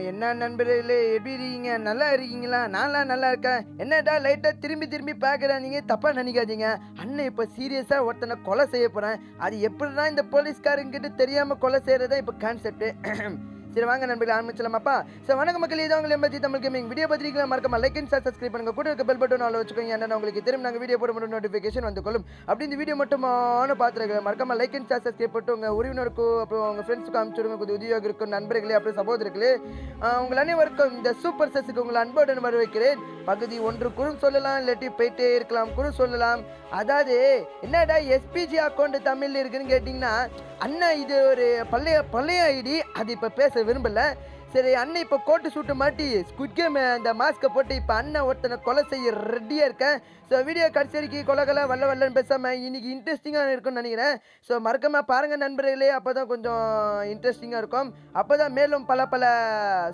என்ன நண்பர்களே, எப்படி இருக்கீங்க? நல்லா இருக்கீங்களா? நான்லாம் நல்லா இருக்கேன். என்னடா லைட்டா திரும்பி திரும்பி பார்க்குறேன், நீங்க தப்பா நினைக்காதீங்க. அண்ணன் இப்போ சீரியஸா ஒருத்தனை கொலை செய்ய போறேன். அது எப்படிதான் இந்த போலீஸ்காரங்கிட்ட தெரியாம கொலை செய்யறதா இப்போ கான்செப்ட். சரி வாங்க நண்பர்களே, ஆரம்பிச்சலாமாப்பா. சரி வணக்கம் மக்களே, இது உங்களை எம்பத்தி தமிழ் கேமிங். வீடியோ பார்த்துருக்கீங்களா? மறக்காம லைக் அண்ட் சப்ஸ்கிரைப் பண்ணுங்க. கூட இருக்க பெல் பட்டன் ஆல் வச்சுக்கோங்க. என்னன்னா உங்களுக்கு திரும்ப நாங்கள் வீடியோ போட மட்டும் நோட்டிஃபிகேஷன் வந்து கொள்ளும். அப்படி இந்த வீடியோ மட்டுமான பார்த்துருக்கேன். மறக்காம லைக் அண்ட் சப்ஸ்கிரைப் போட்டு உங்கள் உறவினருக்கும் அப்புறம் உங்கள் ஃப்ரெண்ட்ஸுக்கும் அனுப்பிச்சுடுங்க. கொஞ்சம் உதவியாக இருக்கும் நண்பர்களே, அப்புறம் சகோதரர்களே. உங்கள் அனைவருக்கும் இந்த சூப்பர் செஸ்ஸுக்கு உங்களை அன்புடன் வரவேற்கிறேன். பகுதி 1 குறும் சொல்லலாம், இல்லாட்டி போயிட்டே இருக்கலாம் குறு சொல்லலாம். அதாவது என்னடா எஸ்பிஜி அக்கௌண்ட் தமிழ் இருக்குன்னு கேட்டிங்கன்னா, அண்ணன் இது ஒரு பழைய ஐடி, அது இப்போ பேச விரும்பல. சரி அண்ணன் இப்போ கோட்டு சூட்டு மாட்டி ஸ்குட் கேம் அந்த மாஸ்க்கை போட்டு இப்போ அண்ணன் ஒருத்தனை கொலை செய்ய ரெடியாக இருக்கேன். ஸோ வீடியோ கடைசி வரைக்கும் கொலை வல்லன்னு பேசாமல் இன்னைக்கு இன்ட்ரெஸ்டிங்காக இருக்கும்னு நினைக்கிறேன். ஸோ மறக்காமல் பாருங்கள் நண்பர்களே, அப்போ தான் கொஞ்சம் இன்ட்ரெஸ்டிங்காக இருக்கும். அப்போ தான் மேலும் பல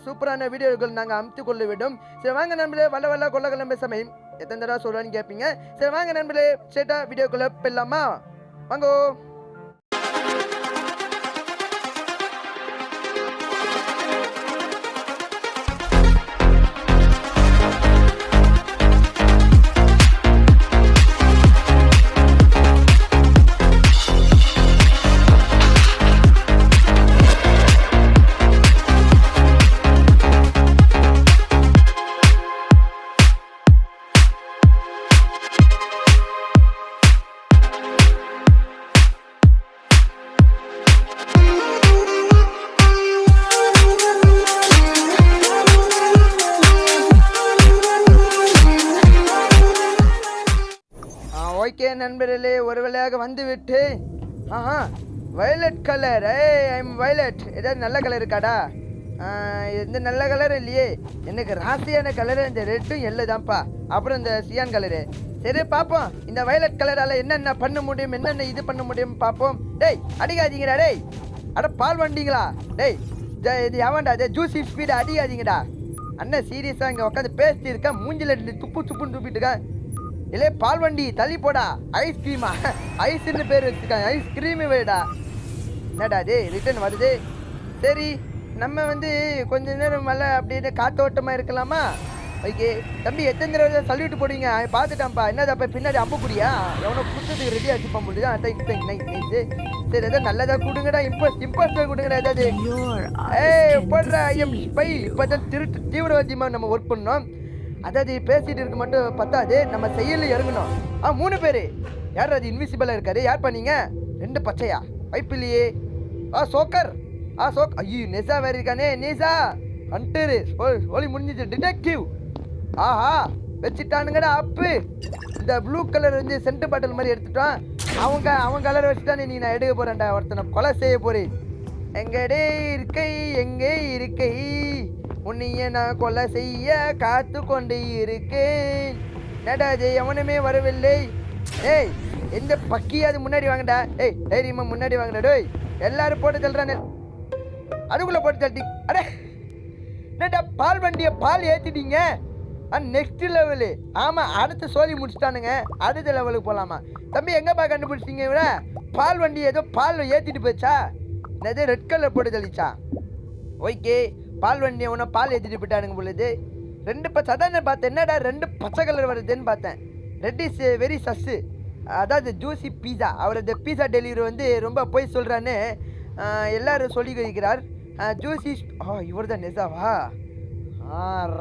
சூப்பரான வீடியோக்கள் நாங்கள் அமைத்து கொள்ள வேண்டும். சரி வாங்க நண்பர்களே, கொலை பேசாமல் எத்தனை தடவை சொல்லுவான்னு கேட்பீங்க. சரி வாங்க நண்பர்களே, ஸ்ட்ரெயிட்டாக வீடியோக்குள்ளே போயிடலாமா? வாங்கோ. ஓகே நண்பர்களே, ஒரு வேளையாக வந்து விட்டு வயலட் கலர். I'm violet. ஏதாவது நல்ல கலர் இருக்காடா? எந்த நல்ல கலர் இல்லையே. எனக்கு ராசியான கலரு இந்த ரெட்டும் எல்லோ தான்ப்பா. அப்புறம் இந்த சியான் கலரு. சரி பார்ப்போம், இந்த வயலட் கலரால் என்னென்ன பண்ண முடியும், என்னென்ன இது பண்ண முடியும் பார்ப்போம். டேய் அடிக்காதீங்கடா, டேய் அட பால் வண்டிங்களா, டேய் இது எவன்டா இது ஜூசி ஸ்பீடு அடிக்காதீங்கடா. அண்ணன் சீரியஸாக இங்கே உட்காந்து பேசிட்டு இருக்கேன், மூஞ்சில் துப்புன்னு துப்பிட்டு இருக்கேன். இல்லை பால் வண்டி தள்ளி போடா. ஐஸ்கிரீமா? ஐஸ்ன்னு பேர் வச்சுருக்காங்க, ஐஸ்கிரீமு வேடா. என்னடா அது ரிட்டர்ன் வருது? சரி நம்ம வந்து கொஞ்ச நேரம் மேலே அப்படின்னு காத்தோட்டமாக இருக்கலாமா? ஓகே தம்பி, எத்தனை தடவை சல்யூட் போடுவீங்க பார்த்துட்டான்ப்பா. என்னதாப்பா பின்னாடி அம்புக்குடியா? எவனோ குடுத்ததுக்கு ரெடி ஆச்சு முடியுது. நைஸு. சரி எதாவது நல்லதாக கொடுங்கடா, இம்போஸ்டர் கொடுங்கடா ஏதாவது. போடுறா ஐஎம் ஸ்பை. இப்போ தான் தீவிரவாதியமாக நம்ம ஒர்க் பண்ணோம். அதாவது பேசிட்டு இருக்க மட்டும் பத்தாது, நம்ம செயலில் இறங்கணும். 3 பேர். யார் அது இன்விசிபிளாக இருக்காரு? யார் பண்ணீங்க? 2 பச்சையா? வைப்பு இல்லையே. சோக்கர். ஐயோ நெசா வேறு இருக்கானே. நெசா ஹண்டரு. ஓலி முடிஞ்சிச்சு. டிடெக்டிவ். ஆஹா வச்சுட்டானுங்கடா அப்பு. இந்த ப்ளூ கலர் வந்து சென்ட் பாட்டில் மாதிரி எடுத்துட்டான். அவன் கலர் வச்சுட்டானே. நீ நான் எடுக்க போகிறேன்டா, ஒருத்தனை கொலை செய்ய போகிறேன். எங்கடே எங்கே இருக்கை உன்னைய நான் கொலை செய்ய காத்து கொண்டு இருக்கேன். நடாது எவனுமே வரவில்லை. ஏய் எந்த பக்கியாவது முன்னாடி வாங்கடா. ஏய் தைரியமா முன்னாடி வாங்கடா. டோய் எல்லாரும் போட்டு தள்ளுறானே, அதுக்குள்ளே போட்டு தள்ளி. அடே என்னடா பால் வண்டியை பால் ஏற்றிட்டீங்க. Next level. ஆமாம் அடுத்து சோழி முடிச்சுட்டானுங்க, அடுத்த லெவலுக்கு போகலாமா? தம்பி எங்கேப்பா கண்டுபிடிச்சிங்க? இவர பால் வண்டி ஏதோ பால் ஏற்றிட்டு போச்சா? என்னது ரெட் கலர் போட்டு தள்ளிச்சா? ஓகே பால் வண்டி ஒன்றா பால் ஏற்றிட்டு போயிட்டானுங்க பொழுது. 2 பச்சை. அதான் பார்த்தேன், என்னடா 2 பச்சை கலர் வருதுன்னு பார்த்தேன். Red is very sus. அதாவது ஜூசி பீஸா. அவர் இந்த பீஸா டெலிவரி வந்து ரொம்ப போய் சொல்கிறான்னு எல்லோரும் சொல்லி வைக்கிறார். ஜூசி இவர் தான் நெசாவா?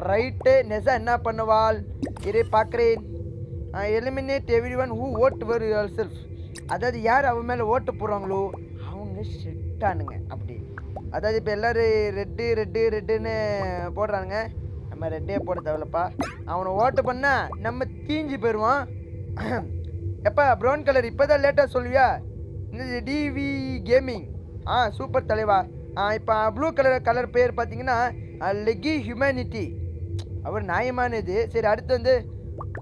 ரைட்டு. நெசா என்ன பண்ணுவாள் இரு பார்க்குறேன். Eliminate every one who other yourself. அதாவது யார் அவன் மேலே ஓட்டு போடுறாங்களோ அவங்க ஷெட்டானுங்க அப்படி. அதாவது இப்போ எல்லோரும் ரெட்டுன்னு போடுறானுங்க. நம்ம ரெட்டே போட தேவையில்லப்பா. அவனை ஓட்டு பண்ணால் நம்ம தீஞ்சு போயிடுவான். எப்பா ப்ரௌன் கலர் இப்போ தான் லேட்டாக சொல்லுவியா? இந்த டிவி கேமிங். சூப்பர் தலைவா. இப்போ ப்ளூ கலர் பேர் பார்த்தீங்கன்னா லெகி ஹியூமனிட்டி. அவர் நியாயமானது. சரி அடுத்து வந்து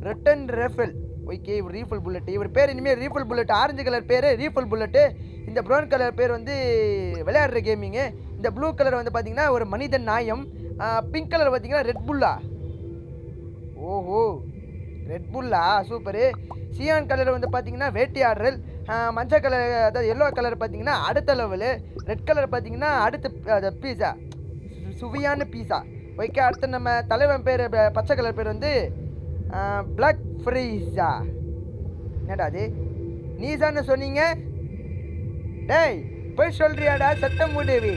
ரிட்டன் ரேஃபல். ஓகே இவர் ரீஃபுல் புல்லட்டு. இவர் பேர் இனிமேல் ரீஃபுல் புல்லட். ஆரஞ்சு கலர் பேர் ரீஃபுல் புல்லட்டு. இந்த ப்ரௌன் கலர் பேர் வந்து விளையாடுற கேமிங்கு. இந்த ப்ளூ கலர் வந்து பார்த்தீங்கன்னா ஒரு மனிதன் நாயம். பிங்க் கலர் பார்த்தீங்கன்னா ரெட் புல்லா. ஓஹோ ரெட் புல்லா சூப்பரு. சியான் கலர் வந்து பார்த்தீங்கன்னா வேட்டையாடுறல். மஞ்சள் கலர் அதாவது எல்லோ கலர் பார்த்தீங்கன்னா அடுத்த லெவலு. ரெட் கலர் பார்த்தீங்கன்னா அடுத்த பீஸா. சுவையான பீஸா. ஓகே, அடுத்து நம்ம தலைவன் பேர் பச்சை கலர் பேர் வந்து பிளாக் ஃப்ரீஸா. என்னடா அது நீசான்னு சொன்னீங்க? டேய் போய் சொல்றியாடா சத்தம் மூதேவி.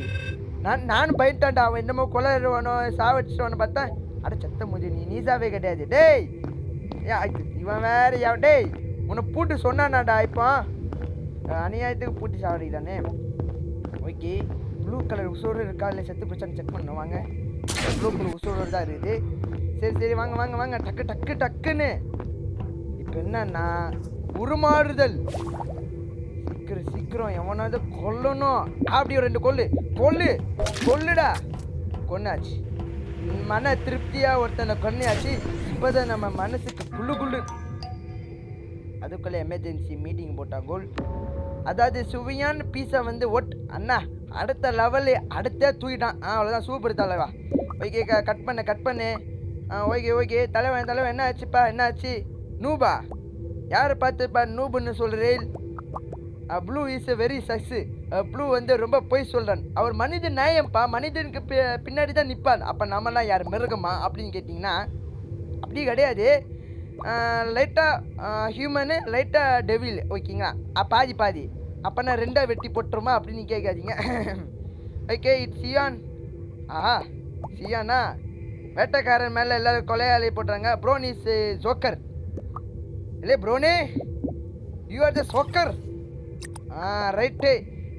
நானும் பயன்ட்டான்டா, அவன் என்னமோ கொலைடுவானோ சாவடிச்சிடுவானோ பார்த்தா அட சத்த மூதி நீ நீசாவே கிடையாது. டேய் இவன் வேற டேய் உன்னை பூட்டு சொன்னானாடா இப்போ அநியாயத்துக்கு பூட்டி சாவடிதானே. ஓகே, ப்ளூ கலர் உசோடு இருக்கா இல்லை செத்து பிடிச்சான்னு செக் பண்ணணும். வாங்க, ப்ளூ கலர் உசோடு தான் இருக்குது. சரி சரி வாங்க வாங்க வாங்க டக்கு டக்கு டக்குன்னு. இப்போ என்னன்னா உருமாறுதல். சீக்கிரம் சீக்கிரம் எவனாவது கொல்லணும். அப்படி ஒரு 2 கொல்லுடா. கொன்னாச்சு, மன திருப்தியாக ஒருத்தனை கொன்னையாச்சு. இப்போதான் நம்ம மனசுக்கு குள்ளு. அதுக்குள்ளே எமர்ஜென்சி மீட்டிங் போட்டாங்கோல். அதாவது சுவையான பீஸா வந்து அண்ணா அடுத்த லெவலு அடுத்த தூக்கிட்டான். அவ்வளோதான், சூப்பர் தலைவா. ஓகே கட் பண்ணு. ஓகே தலைவன் என்ன ஆச்சுப்பா? என்ன ஆச்சு? நூபா யாரை பார்த்துப்பா நூபுன்னு சொல்கிறேன்? ப்ளூ இஸ் வெரி சக்ஸு. ப்ளூ வந்து ரொம்ப பொய் சொல்கிறான். அவர் மனித நியாயம்ப்பா, மனிதனுக்கு பின்னாடி தான் நிற்பான். அப்போ நம்மலாம் யார் மிருகமா அப்படின்னு கேட்டிங்கன்னா அப்படி கிடையாது. லைட்டாக ஹியூமனு லைட்டாக டெவில். ஓகேங்களா? பாதி அப்போனா 2 வெட்டி போட்டுருமா அப்படின்னு கேட்காதீங்க. Okay it's cyan. சியானா வேட்டைக்காரன் மேலே எல்லோரும் கொலையாளி போட்டுறாங்க. Brown is joker. இல்லை ப்ரோனே, you are the joker. Right,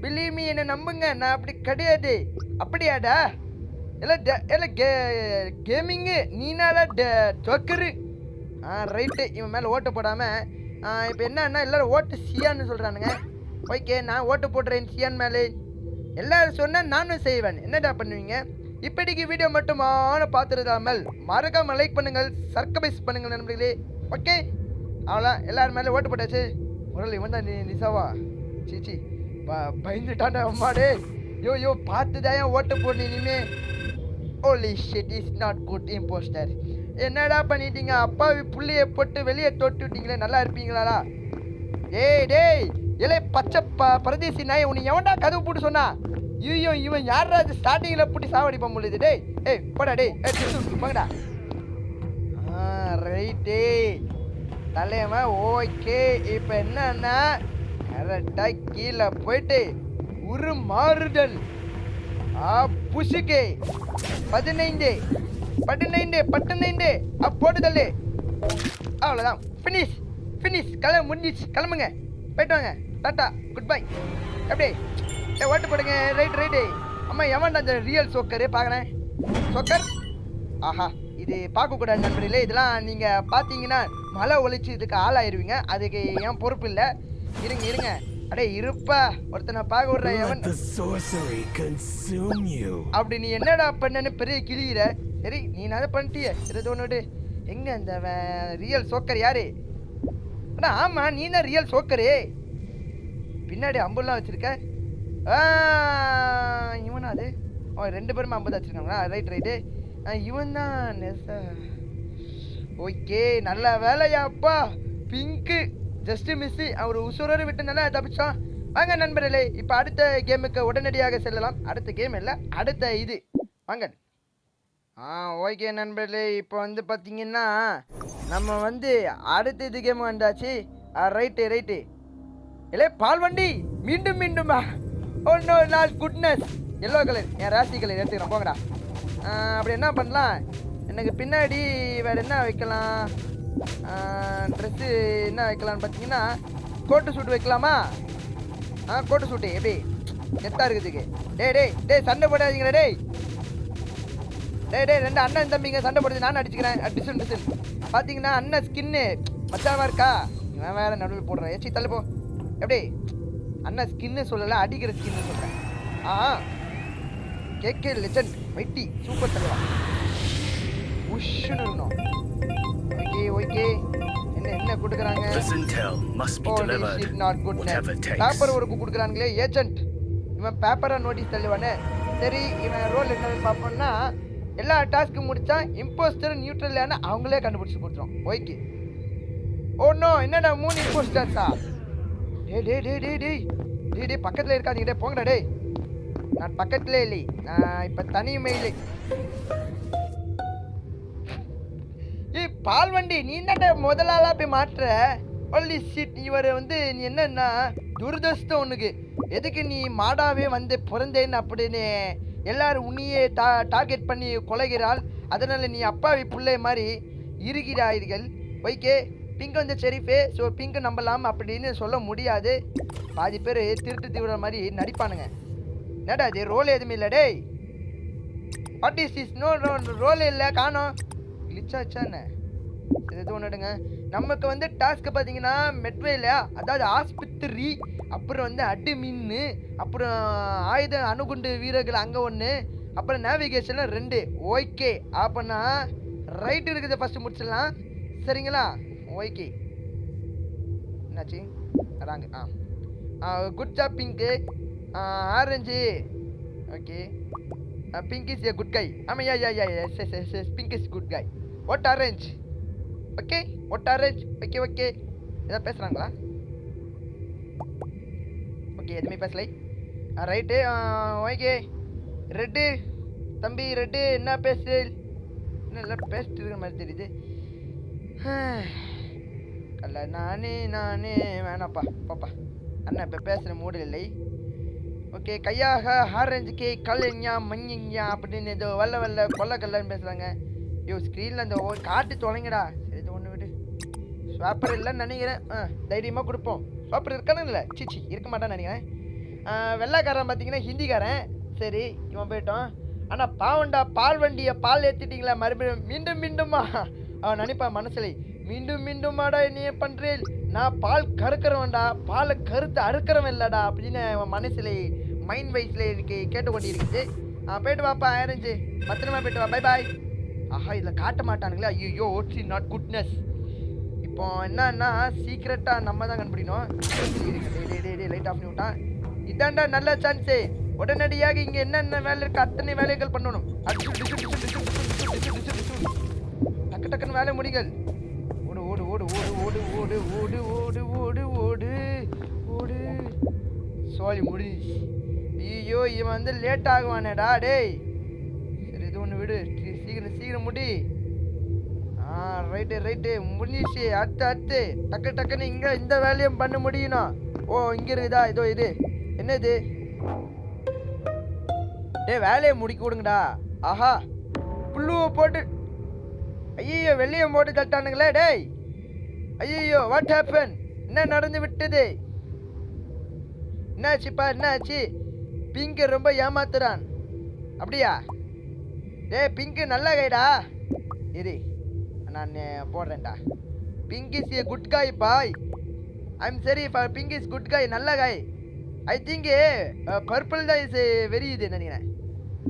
believe me, என்னை நம்புங்க, நான் அப்படி கிடையாது. அப்படியாடா? எல்லாம் கேமிங்கு, நீனாடா ஜோக்கரு. ரைட்டு, இவன் மேலே ஓட்டு போடாமல் இப்போ என்னன்னா எல்லோரும் ஓட்டு சியான்னு சொல்கிறானுங்க. ஓகே, நான் ஓட்டு போடுறேன் சியான் மேலே. எல்லோரும் சொன்னால் நானும் செய்வேன். என்னடா பண்ணுவீங்க? இப்படிக்கு வீடியோ மட்டுமான பார்த்துருக்காமல் மறக்காமல் லைக் பண்ணுங்கள், சப்ஸ்கிரைப் பண்ணுங்கள் நண்பர்களே. ஓகே, அவ்வளோ எல்லாரும் மேலே ஓட்டு போட்டாச்சு. முதல்ல இவன் தான் நிசாவா? சீச்சி பயந்துட்டான்டா அம்மாடே. யோ பார்த்துதான் ஓட்டு போடணும் இனிமே. Holy shit is not good impostor. என்னடா பண்ணிட்டீங்க? அப்பாவி புள்ளியை போட்டு வெளியே தொட்டு விட்டீங்களே, நல்லா இருப்பீங்களாடா? டேய் இலை பச்சை பரதேசி நாய், உன்னை எவன்டா கதவு போட்டு சொன்னா? ஐயோ இவன் யாரா ஸ்டார்டிங்கில் போட்டு சாவடிப்ப முடியுது. டேய் போடா போங்கடா. ரைட்டு தலையவன். ஓகே, இப்போ என்னன்னா கரெக்டாக கீழே போயிட்டு உருமாறுதல். புஷுக்கு 15 போட்டுதல். அவ்வளோதான், ஃபினிஷ் கலை முடிஞ்சிச்சு. கிளம்புங்க, போயிட்டு வாங்க, டாட்டா குட் பை. எப்படி ஓட்டு போடுங்க. ரைட்டு. அம்மா எவன்டா அந்த ரியல் சோக்கரு பார்க்குறேன்? சோக்கர் இது பார்க்கக்கூடாது நண்பர்களே. இதெல்லாம் நீங்கள் பார்த்தீங்கன்னா மழை ஒழிச்சு இதுக்கு ஆளாயிருவீங்க. அதுக்கு ஏன் பொறுப்பு இல்லை. இருங்க அடே இருப்பா, ஒருத்தனை பார்க்க விடுற எவன் அப்படி நீ என்னடா பண்ணன்னு பெரிய கிளியிற. சரி நீ அதை பண்ணிட்டிய, ஒன்று எங்கே அந்த ரியல் சோக்கர் யாரு? அண்ணா ஆமாம், நீ தான் ரியல் சோக்கரு. பின்னாடி அம்புலாம் வச்சுருக்க. இவனா அது? 2 பேருமே 50 வச்சுருக்காங்களா? ரைட்டு. இவன் தான். ஓகே, நல்ல வேலையாப்பா. Pink just miss. அவர் உசுரோடு விட்டு நல்லா தப்பிச்சோம். வாங்க நண்பர்களே, இப்போ அடுத்த கேமுக்கு உடனடியாக செல்லலாம். அடுத்த கேம் இல்லை, அடுத்த இது வாங்க. ஓகே நண்பர்களே, இப்போ வந்து பார்த்தீங்கன்னா நம்ம வந்து அடுத்த இது கேம் வந்தாச்சு. ரைட்டு. இல்லை பால் வண்டி மீண்டுமா? ஒன்னோ நாள் குட்னஸ். எல்லோ கலர் என் ராசி கலர் எடுத்துக்கிறேன், போங்கடா. அப்படி என்ன பண்ணலாம்? எனக்கு பின்னாடி வேறு என்ன வைக்கலாம்? ட்ரெஸ்ஸு என்ன வைக்கலான்னு பார்த்தீங்கன்னா கோட்டு சூட்டு வைக்கலாமா? கோட்டு சூட்டு எப்படி கெத்தாக இருக்குதுக்கு. டேய் சண்டை போடாதீங்களா? டேய் 2 அண்ணன் தம்பிங்க சண்டை போடுறது, நான் அடிச்சுக்கிறேன். டிசன் பார்த்தீங்கன்னா அண்ணன் ஸ்கின்னு மச்சாமா இருக்கா? இவன் வேற நடுவில் போடுறேன். ஏச்சி தள்ளு போ. எப்படி அண்ணன் ஸ்கின்னு சொல்லலை, அடிக்கிற ஸ்கின்னு சொல்கிறேன். கேகே லெஜண்ட் வைட்டி சூப்பர் தலைவா. உஷ்ஷுன்னு இருக்கணும். ஓகே என்ன கொடுக்குறாங்க? பேப்பர் ஒர்க்கு கொடுக்குறாங்களே ஏஜென்ட். இவன் பேப்பராக நோட்டீஸ் தள்ளுவானே. சரி, இவன் ரோல் என்னன்னு பார்ப்போம்னா எல்லா டாஸ்க்கும் முடித்தா இம்போஸ்டர் நியூட்ரல் அவங்களே கண்டுபிடிச்சி கொடுத்துரும். ஓகே. நோ, என்னடா 3 இம்போஸ்டர்ஸா? டேய் பக்கத்தில் இருக்காதீங்க. போங்கடா. நான் பக்கத்துலேயே இல்லை, நான் இப்போ தனிமையில். ஏய் பால் வண்டி, நீ என்னடா முதலாளா போய் மாட்டுற? ஒல்லி சீட், இவர் வந்து நீ என்னன்னா துரதிருஷ்டம் உனக்கு. எதுக்கு நீ மாடாவே வந்து பிறந்தேன்னு அப்படின்னு எல்லாரும் உன்னையே டார்கெட் பண்ணி கொலைகிறாள். அதனால நீ அப்பாவி பிள்ளை மாதிரி இருக்கிறார்கள். ஓகே, பிங்க் வந்து ஷெரீஃபே, ஸோ பிங்க் நம்பலாம் அப்படின்னு சொல்ல முடியாது. பாதி பேர் திருட்டு தீவிர மாதிரி நடிப்பானுங்க. என்னடா அது ரோல் எதுவுமே இல்லை டேய். What is this? No roll இல்லை, காணோம். கிளிச்சாச்சானே இது ஒன்று எடுங்க. நமக்கு வந்து டாஸ்க்கு பார்த்தீங்கன்னா மெட்வேல, அதாவது ஆஸ்பத்திரி, அப்புறம் வந்து அட்மின், அப்புறம் ஆயுத அணுகுண்டு வீரர்கள் அங்கே ஒன்று, அப்புறம் நேவிகேஷனில் 2. ஓகே, அப்போனா ரைட் இருக்கிறத ஃபஸ்ட்டு முடிச்சிடலாம். சரிங்களா? ஓகே, என்னாச்சு? அதாங்க. Good job pink. Orange. Okay, pink is a good guy. ஆமாம், yeah pink is good guy. What orange? Okay, what orange? Okay எதாவது பேசுகிறாங்களா? ஓகே, எதுவுமே பேசலை. ரைட்டு. ஓகே, ரெட்டு தம்பி, ரெட்டு என்ன பேசு? இன்னும் எல்லாம் பேசிட்டு இருக்கிற மாதிரி தெரியுது. அல்ல நானே வேணாப்பா, பாப்பா அண்ணா இப்போ பேசுகிற மூடு இல்லை. ஓகே, கையாக ஆரஞ்சுக்கு கல்லையா மஞ்சிங்கயா அப்படின்னு ஏதோ வல்ல கொல்லன்னு பேசுகிறாங்க. ஐயோ, ஸ்க்ரீனில் அந்த காட்டு தொலைங்கடா. சரி, இது ஒன்று விடு. ஸ்வாப்பர் இல்லைன்னு நினைக்கிறேன். தைரியமாக கொடுப்போம். ஸ்வாப்பர் இருக்கானு இல்லை? சிச்சி இருக்க மாட்டான்னு நினைக்கிறேன். வெள்ளைக்காரன் பார்த்தீங்கன்னா ஹிந்திக்காரன். சரி, இவன் போயிட்டோம். ஆனால் பாவண்டா, பால் வண்டியை பால் ஏற்றிட்டீங்களா மறுபடியும் மீண்டுமா? அவன் நினைப்பான் மனசுல, மீண்டுமாடா என்னையே பண்ணுறேன், நான் பால் கறக்கிறவன்டா, பாலை கருத்து அறுக்கிறவன் இல்லைடா அப்படின்னு அவன் மனசுல மைண்ட் வைஸில் எனக்கு கேட்டுக்கொண்டு இருக்குது. போயிட்டு வாப்பா ஆரஞ்சு, பத்திரமா போயிட்டு வா, பை பாய். ஆஹா, இதில் காட்ட மாட்டானுங்களே. ஐயோ, ஓட்ஸ் நாட் குட்னஸ். இப்போ என்னன்னா சீக்கிரட்டாக நம்ம தான் கண்டுபிடிக்கணும். லைட் ஆஃப் பண்ணி விட்டான். இதாண்டா நல்ல சான்ஸு. உடனடியாக இங்கே என்னென்ன வேலை இருக்குது அத்தனை வேலைகள் பண்ணணும். டக்குன்னு வேலை முடிகள். ஓடு. சோழி முடிஞ்சு. ஐயோ, இவன் வந்து லேட் ஆகுவானேடா டேய். சரி, இது ஒன்று விடு, சீக்கிரம் முடி. ரைட்டு முடிஞ்சிச்சு. அடுத்து டக்குன்னு இங்கே இந்த வேலையும் பண்ண முடியணும். ஓ, இங்கே இருக்குதா? இதோ இது என்னது? டே, வேலையை முடிக்க விடுங்கடா. ஆஹா, புல்லுவை போட்டு, ஐயோ வெளியே போட்டு தட்டானுங்களே டேய். ஐயோ, வாட் ஹேப்பன்? என்ன நடந்து விட்டது? என்னாச்சுப்பா, என்னாச்சு? பிங்க் ரொம்ப ஏமாத்துறான். அப்படியா? டே, பிங்க் நல்ல கைடா. இரு, நான் போடுறேன்டா. பிங்க் இஸ் ஏ குட் காய் பாய். ஐம் சரி ஃபார் பிங்க் இஸ் குட் காய், நல்ல காய். ஐ திங்க் பர்பிள் தான் இஸ் வெரி இது நினைக்கிறேன்.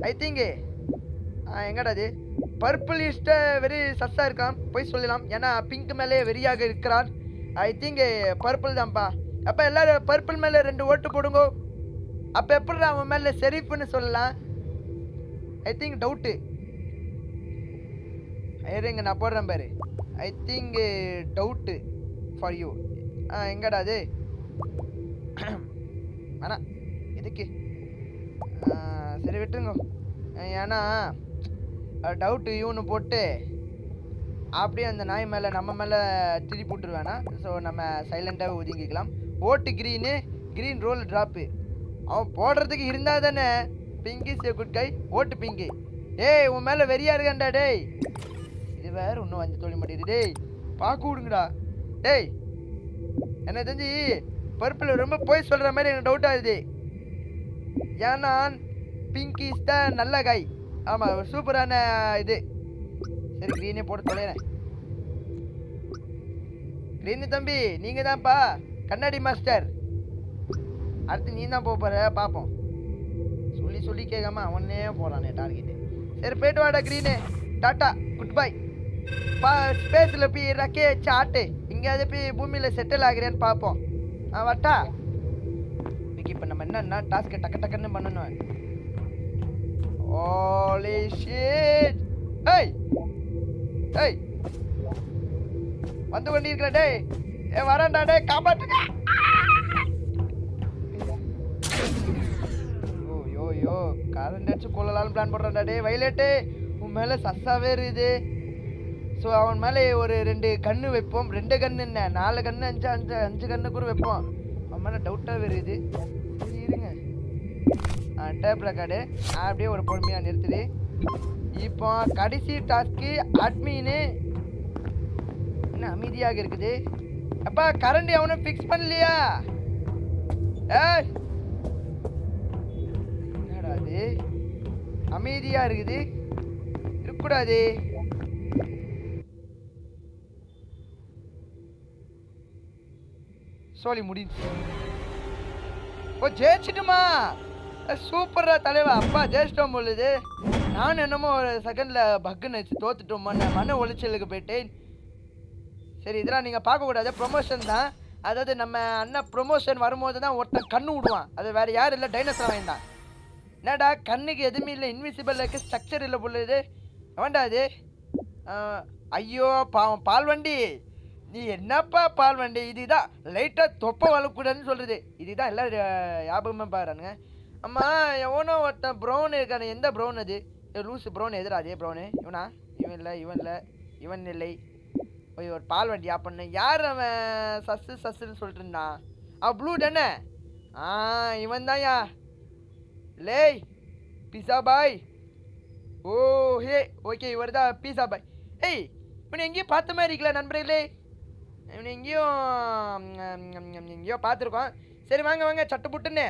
ஐ திங்க் எங்கடா அது? பர்பிள் இஸ் வெரி சஸ்ஸாக இருக்கான், போய் சொல்லலாம். ஏன்னா பிங்க் மேலே வெறியாக இருக்கிறான். ஐ திங்க் பர்பிள் தான்ப்பா. அப்போ எல்லோரும் பர்பிள் மேலே 2 ஓட்டு போடுங்க. அப்போ எப்படி அவன் மேலே ஷெரீஃப்னு சொல்லலாம்? I think doubt. இருங்க, நான் போடுறேன் பாரு. I think doubt for you. எங்கடா அது? வேணாம், எதுக்கு? சரி விட்டுருங்க. ஏன்னா டவுட்டு யூன்னு போட்டு அப்படியே அந்த நாய் மேலே நம்ம மேலே திருப்பி விட்டுருவேனா. ஸோ நம்ம சைலண்ட்டாக ஒதுங்கிக்கலாம். ஓட்டு க்ரீன் ரோல் ட்ராப்பு. அவன் போடுறதுக்கு இருந்தால் தானே. பிங்க் இஸ் ஏ குட் கை, ஓட்டு பிங்கு. ஏய், உன் மேலே வெறியா இருக்கான்டா டேய். இது வேறு இன்னும் வந்து தொழில் மாட்டேது டேய். பார்க்க விடுங்கடா டேய். என்ன தெரிஞ்சு பர்பிள் ரொம்ப போய் சொல்கிற மாதிரி எனக்கு டவுட் ஆகுது. ஏன்னா பிங்க் இஸ் தான் நல்ல காய். ஆமாம், சூப்பரான இது. சரி, க்ரீனே போட்டு தொலைறேன். க்ரீனு தம்பி, நீங்கள் தான்ப்பா கண்ணாடி மாஸ்டர். அடுத்து நீ தான் போகிற, பார்ப்போம். சொல்லி கேட்காம அவனே போகிறானே டார்கெட்டு. சரி, போய்ட்டு வாடா க்ரீனு. Tata, good bye. ஸ்பேஸில் போய் ரக்கே சாட்டு எங்கேயாவது போய் பூமியில் செட்டில் ஆகிறேன்னு பார்ப்போம். வட்டா. இன்னைக்கு இப்போ நம்ம என்னன்னா டாஸ்க்கு டக்குன்னு பண்ணணும். Holy shit! Hey! வந்து கொண்டிருக்கிற டேய். வரண்டா டேய், காப்பாற்றுங்க. ஐயோ கரண்ட் அடிச்சு கொள்ளலாம்னு பிளான் போடுறான்டா டே வயலட்டு. உன் மேலே சஸ்ஸாவே இருக்குது. ஸோ அவன் மேலே ஒரு 2 கன்று வைப்போம். 2 கன்று என்ன 4 கன்று 5 கன்று கூட வைப்போம். அவன் மேலே டவுட்டாக இருக்குது. சரி இருங்க. டேப் ரெக்கார்டு அப்படியே ஒரு பொறுமையாக நிறுத்துது. இப்போ கடைசி டாஸ்க்கு அட்மின்னு என்ன அமைதியாக இருக்குது. அப்பா கரண்ட் எவனும் ஃபிக்ஸ் பண்ணலையா? ஏய் என்னடா அது அமைதியாக இருக்குது. இருக்கக்கூடாது. சோலி முடிஞ்சு. ஓ ஜெயிச்சிட்டுமா? சூப்பரா தலைவா. அப்பா ஜெயிச்சிட்டோம் பொழுது. நான் என்னமோ ஒரு செகண்டில் பக்குன்னு வச்சு தோத்துட்டோம். மன உளைச்சலுக்கு போயிட்டேன். சரி இதெல்லாம் நீங்கள் பார்க்கக்கூடாது. ப்ரொமோஷன் தான். அதாவது நம்ம அண்ணன் ப்ரொமோஷன் வரும்போது தான் ஒருத்தன் கண்ணு விடுவான். அது வேறு யாரும் இல்லை, டைனோசர் வாங்கிட்டான். என்னடா கண்ணுக்கு எதுவுமே இல்லை, இன்விசிபிள் இருக்குது, ஸ்ட்ரக்சர் இல்லை பொழுது. வேண்டா அது. ஐயோ பாவம் பால் வண்டி. நீ என்னப்பா பால் வண்டி? இதுதான் லைட்டாக தொப்பை வளரக்கூடாதுன்னு சொல்கிறது. இதுதான் எல்லோரும் ஞாபகமாக பாருங்க. அம்மா எவனோ ஒருத்தன் ப்ரௌன் இருக்கானு. எந்த ப்ரௌன் அது? லூஸு ப்ரௌன் எதிரா? அதே ப்ரௌனு இவனா? இவன் இல்லை இவன் இல்லை. ஓய் ஒரு பால் வண்டி பண்ணு. யார் அவன் சஸ்ஸுன்னு சொல்லிட்டு இருந்தான்? ப்ளூ தானே? இவன் தான்யா. லேய் பீஸா பாய். ஓ ஹே ஓகே இவர் தான் பீஸா பாய். ஏய் இவனை எங்கேயும் பார்த்த மாதிரி இருக்கல நண்பர்களே. இவனை எங்கேயோ பார்த்துருக்கோம். சரி வாங்க சட்டு புட்டுன்னு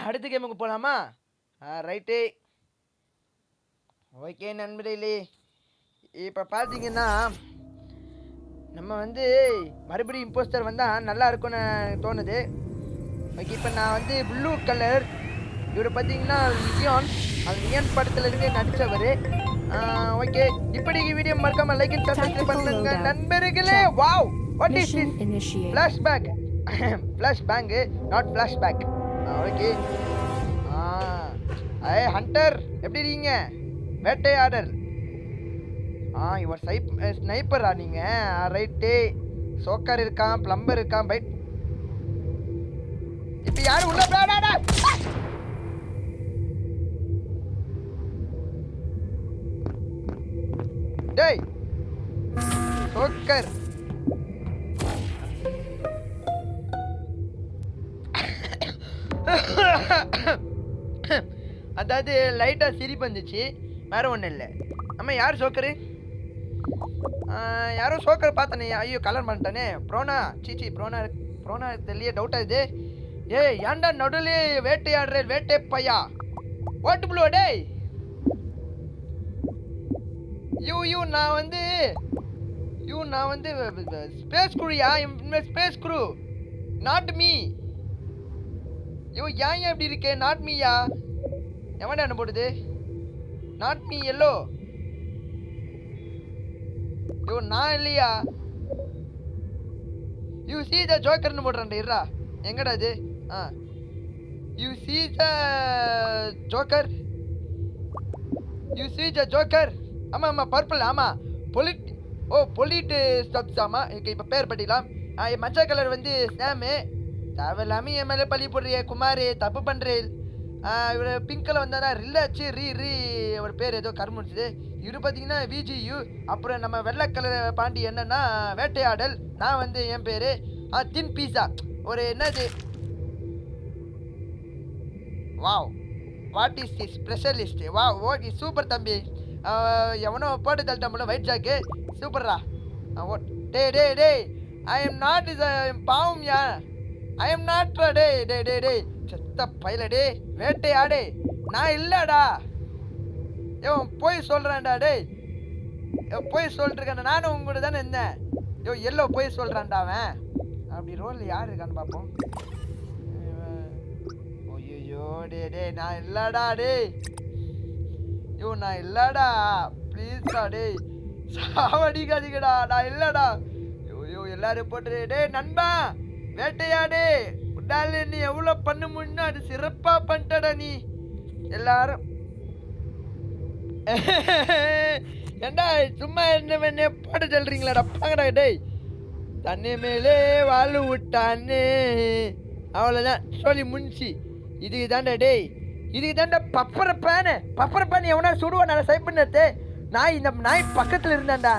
அடுத்த கேமுக்கு போகலாமா? ரைட்டு ஓகே நண்பர்களே. இப்போ பார்த்தீங்கன்னா நம்ம மறுபடியும் இம்போஸ்டர் வந்தால் நல்லா இருக்கும்னு தோணுது. ஓகே இப்போ நான் ப்ளூ கலர். இவர் பார்த்தீங்கன்னா லியான். அது லியான் படத்துலேருந்து நடித்தவர். ஓகே இப்படிக்கு வீடியோ மறக்காம லைக் அண்ட் சப்ஸ்கிரைப் பண்ணுங்க நண்பர்களே. Wow what is this? Flashback. Flashback not flashback. Okay hunter எப்படி இருக்கீங்க? வேட்டையாடர். இவர் ஸ்னைப்பரா நீங்க? ரைட்டு. சோக்கர் இருக்கான், பிளம்பர் இருக்கான். பைட் இப்போ யாரும் உள்ள டேய் சோக்கர். அதாவது லைட்டாக சிரிப்பு வந்துச்சு, வேற ஒன்றும் இல்லை. அம்மா யார் சோக்கரு? யாரோ சோக்கர் பார்த்தனே. ஐயோ கலர் பண்ணிட்டானே. ப்ரோனா சீச்சி ப்ரோனா தெரியல. டவுட்டாக இது. ஏன்டா நடுவில் வேட்டையாடுற வேட்டை பையா? ஓட்டு ப்ளூ டேய். நான் ஸ்பேஸ் குருயா. ஸ்பேஸ் குரு நாட் மீ. ஏன் எப்படி இருக்கே? நாட் மீயா? எவன்டா என்ன போடுது? Not me yellow. நான் இல்லையா? யூ சி த ஜோக்கர்னு போடுறான்டா. இருடா எங்கடா இது? You see the joker. You see the joker. ஆமாம் பர்பிள். ஆமாம் பொலிட் ஸ்டப்ஸ். ஆமாம் இப்போ பேர் படிக்கலாம். மஞ்சள் கலர் ஸ்னாமு. தேவையில்லாமல் என் மேலே பழி போடுறிய குமார். தப்பு பண்ணுறேன். இவர் பிங்க்கில் வந்தாரா ரில்லாச்சு ரீ ஒரு பேர் ஏதோ கருமுடிச்சுது. இவர் பார்த்தீங்கன்னா விஜியு. அப்புறம் நம்ம வெள்ளை கலர் பாண்டி என்னன்னா வேட்டையாடல். நான் என் பேர் தின் பீஸா. ஒரு என்னது? Wow what is this specialist? Wow okay super தம்பி. எவனோ போட்டு தள்ளிட்டோம்ல ஒயிட் ஜாக்கு. சூப்பர்ரா. டே ஐ எம் நாட் இஸ் பாவம் யா. ஐ எம் நாட் டே செத்த பையல. டே வேட்டையாடே நான் இல்லடா. போய் சொல்றான்டா. டேய் போய் சொல்லிருக்கேன். நானும் உங்கள்கிட்ட தானே இருந்தேன். எல்லோ போய் சொல்றான்டா அவன். அப்படி ரோல் யார் இருக்கான்னு பார்ப்போம். ஐயோ டே நான் இல்லடா. நான் இல்லடா. ப்ளீஸ்டா டேய் சாவடிக்காதீங்கடா. நான் இல்லடா. எல்லாரும் போட்டு டே நண்பா வேட்டையாடு. உடால நீ எவ்வளோ பண்ண முடியும் அது சிறப்பாக பண்ணிட்டடா நீ. எல்லாரும் ஏண்டா சும்மா என்ன பாட்டு சொல்றீங்களாடா? பாங்கடா டேய். தண்ணி மேலே வாழ் விட்டான்னு அவ்வளோதான் சொல்லி முடிச்சு. இதுக்கு தாண்டா டேய் இது தாண்டா பப்பர பேன் எவனா சுடுவான் நான் சைப் பண்ணது. இந்த நாய் பக்கத்தில் இருந்தான்டா,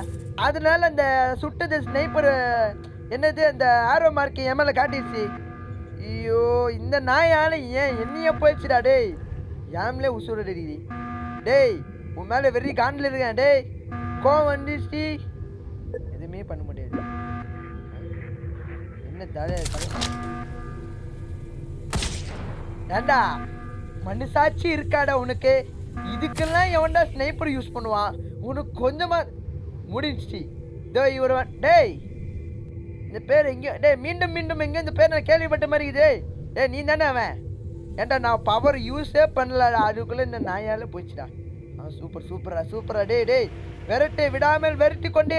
அதனால அந்த சுட்டது ஸ்னைப்பர் என்னது அந்த ஆரோ மார்க் என் மேலே காட்டிடுச்சு. ஐயோ இந்த நாயால ஏன் என்னைய போயிடுச்சுடா டேய். யாமலே உசுர டேய் உன் மேலே வெறி காண்டில் இருக்கேன் டேய். கோவம் வந்துச்சு, எதுவுமே பண்ண முடியாது. என்ன ஏண்டா மனுசாட்சி இருக்காடா உனக்கு? இதுக்கெல்லாம் எவன்டா ஸ்னைப்பர் யூஸ் பண்ணுவான்? உனக்கு கொஞ்சமா முடிஞ்சிச்சு. இவருவன் டேய் இந்த பேர் எங்கேயோ டேய் மீண்டும் மீண்டும் எங்கே இந்த பேர் நான் கேள்விப்பட்ட மாதிரி இருக்குது. டேய் நீ தானே அவன்? ஏன்டா நான் பவர் யூஸே பண்ணலடா, அதுக்குள்ளே இந்த நாயால் போச்சுடா. சூப்பரா டேய் விரட்டு விடாமல் விரட்டி கொண்டே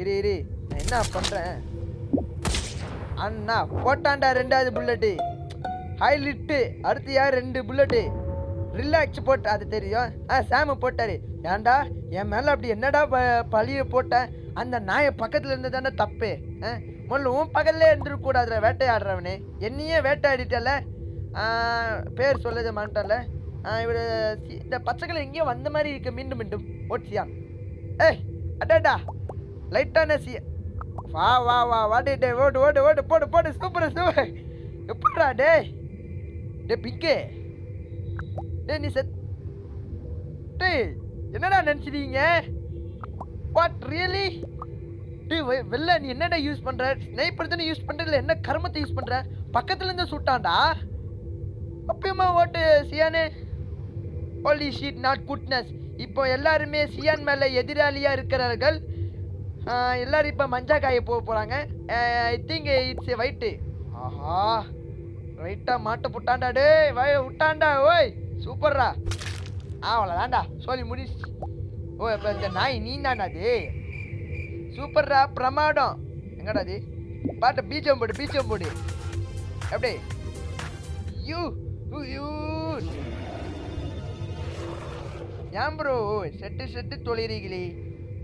இரு நான் என்ன பண்ணுறேன். அண்ணா போட்டான்டா 2வது புல்லட்டு ஹைலிட்டு. அடுத்து யார் 2 புல்லட்டு ரிலாக்ஸ் போட்டு அது தெரியும். சாமு போட்டாரு. ஏன்டா என் மேலே அப்படி என்னடா பழிய போட்டேன்? அந்த நாயை பக்கத்தில் இருந்து தானே தப்பு. முதல்ல உன் பக்கல்ல இருந்துருக்கூடாதுல வேட்டையாடுறவனே. என்னையே வேட்டையாடிட்டல. பேர் சொல்லது மாட்டால. இவர் இந்த பச்சைக்கலை எங்கேயோ வந்த மாதிரி இருக்கு. மீண்டும் ஓட்சியான். அடாடா லைட்டான வா டே ஓடு போடு சூப்பர் எப்படா டே பிங்கே டே நீ என்னடா நினச்சிட்டீங்க? What really? வெளில நீ என்னடா யூஸ் பண்ற? ஸ்னைப்பர் தானே யூஸ் பண்ற, இல்லை என்ன கர்மத்தை யூஸ் பண்ற? பக்கத்துல இருந்து சுட்டான்டா. அப்பயுமா ஓட்டு cyan. Holy shit not goodness. இப்போ எல்லாருமே சியான் மேலே எதிராளியாக இருக்கிறார்கள். எல்லாரும் இப்போ மஞ்சா காய போகிறாங்க. I think it's white. ஆஹா ரைட்டாக மாட்ட புட்டான்டா டே விட்டான்டா. ஓய் சூப்பர்ரா. அவ்வளோதான்டா சொல்லி முடிச்சு. ஓ இப்போ இந்த நாய் நீ தான்டா அது? சூப்பர்ரா பிரமாதம். எங்கடா அது? பாட்டு பீச்சம் போடு எப்படி ஏன் ப்ரோ செட்டு தொழிறீங்களே?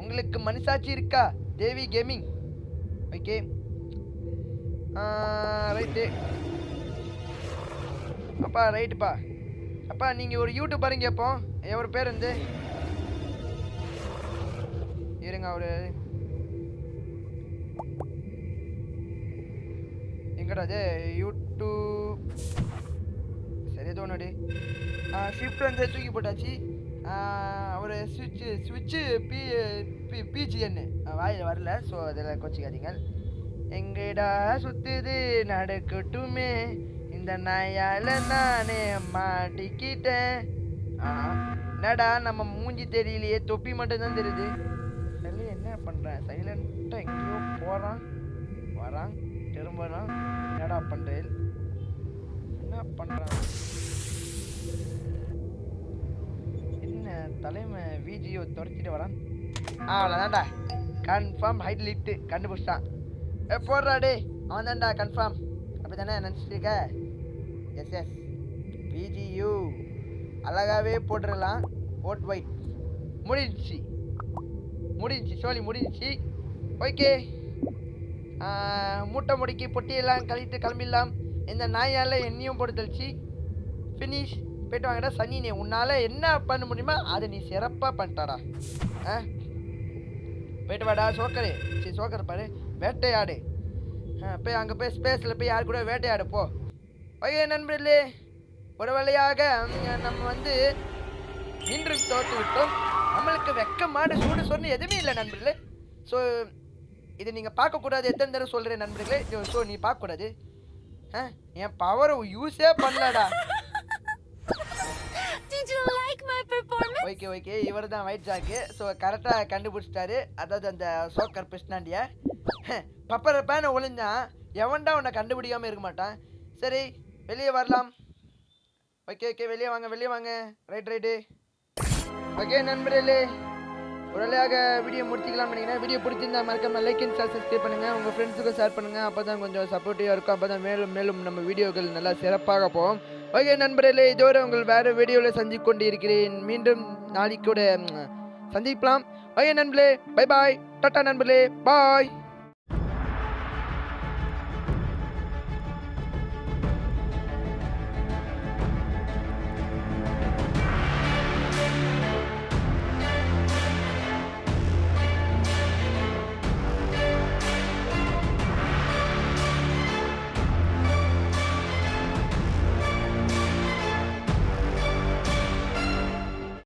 உங்களுக்கு மனசாட்சி இருக்கா? தேவி கேமிங் ஓகே ரைட்டு ரைட்டுப்பா. அப்பா நீங்கள் ஒரு யூடியூபருங்க எப்போ எவர் பேர் வந்து இருங்க. அவரு எங்கடா அது? யூடியூப் சரி தோணுடி. ஷிஃப்ட் வந்து தூக்கி போட்டாச்சு. ஒரு ஸ்விட்சு பிஜிஎன்னு வாயில் வரல. ஸோ அதில் கோச்சிக்காதீங்க. எங்கடா சுற்றுது நடக்கட்டுமே, இந்த நாயால் நானே மாட்டிக்கிட்டேன். என்னடா நம்ம மூஞ்சி தெரியலையே, தொப்பி மட்டும்தான் தெரியுது. சரி என்ன பண்ணுறேன்? சைலண்ட்டாக எங்கேயோ போகிறான் வரான் திரும்பறான். என்னடா பண்ணுறேன்? என்ன பண்ணுறான்? தலைமை விஜியோ துரத்திட்டு வரான். அவ்வளோதான்டா கன்ஃபார்ம் ஹைட்லிட்டு கண்டுபிடிச்சிட்டான். போடுறா டே அவன் தான்டா கன்ஃபார்ம். அப்படி தானே நினச்சிட்டு இருக்க? எஸ் விஜியூ அழகாகவே போட்டுடலாம். ஓட் ஒயிட் முடிஞ்சிச்சு சோழி முடிஞ்சிச்சு. ஓகே மூட்டை முடிக்கி பொட்டியெல்லாம் கழித்து கிளம்பிடலாம். இந்த நாயால் என்னையும் போட்டு தெளிச்சு ஃபினிஷ். போய்ட்டு வாங்கடா சனினே. உன்னால் என்ன பண்ண முடியுமா அதை நீ சிறப்பாக பண்ணிட்டாடா. போய்ட்டு வாடா சோக்கர் பாரு வேட்டையாடு. போய் அங்கே போய் ஸ்பேஸில் போய் யாரு கூட வேட்டையாடு போ. ஓகே நண்பர்களே, ஒரு வழியாக நம்ம வந்து இன்று தோற்று விட்டோம். நம்மளுக்கு வெக்கமான சூடு சொன்ன எதுவுமே இல்லை நண்பர்களே. ஸோ இதை நீங்கள் பார்க்கக்கூடாது. எத்தனை தடவை சொல்கிறேன் நண்பர்களே. ஸோ நீ பார்க்கக்கூடாது. என் பவரை யூஸே பண்ணலடா. ஓகே இவர் தான் ஒயிட் ஜாக்கு. ஸோ கரெக்டாக கண்டுபிடிச்சிட்டாரு. அதாவது அந்த சோக்கர் பிஸ்னாண்டிய பப்பர பேனை ஒளிஞ்சான். எவன்டா உன்னை கண்டுபிடிக்காமல் இருக்க மாட்டான். சரி வெளியே வரலாம். ஓகே வெளியே வாங்க. ரைட்டு ஓகே நண்பர்களே, ஒரு வழியாக வீடியோ முடிச்சிக்கலாம் பண்ணிங்கன்னா வீடியோ பிடிச்சிருந்தா மறக்காம லைக் அண்ட் சப்ஸ்கிரைப் பண்ணுங்கள். உங்கள் ஃப்ரெண்ட்ஸுக்கும் ஷேர் பண்ணுங்கள். அப்போ தான் கொஞ்சம் சப்போர்ட்டிவாக இருக்கும். அப்போ தான் மேலும் நம்ம வீடியோக்கள் நல்லா சிறப்பாக போகும். ஓகே நண்பர்களே, இதோடு உங்கள் வேறு வீடியோவில் சந்தித்து கொண்டு இருக்கிறேன். மீண்டும் நாளைக்கு கூட சந்திக்கலாம். ஓகே நண்பர்களே, பை டாட்டா நண்பர்களே, பாய்.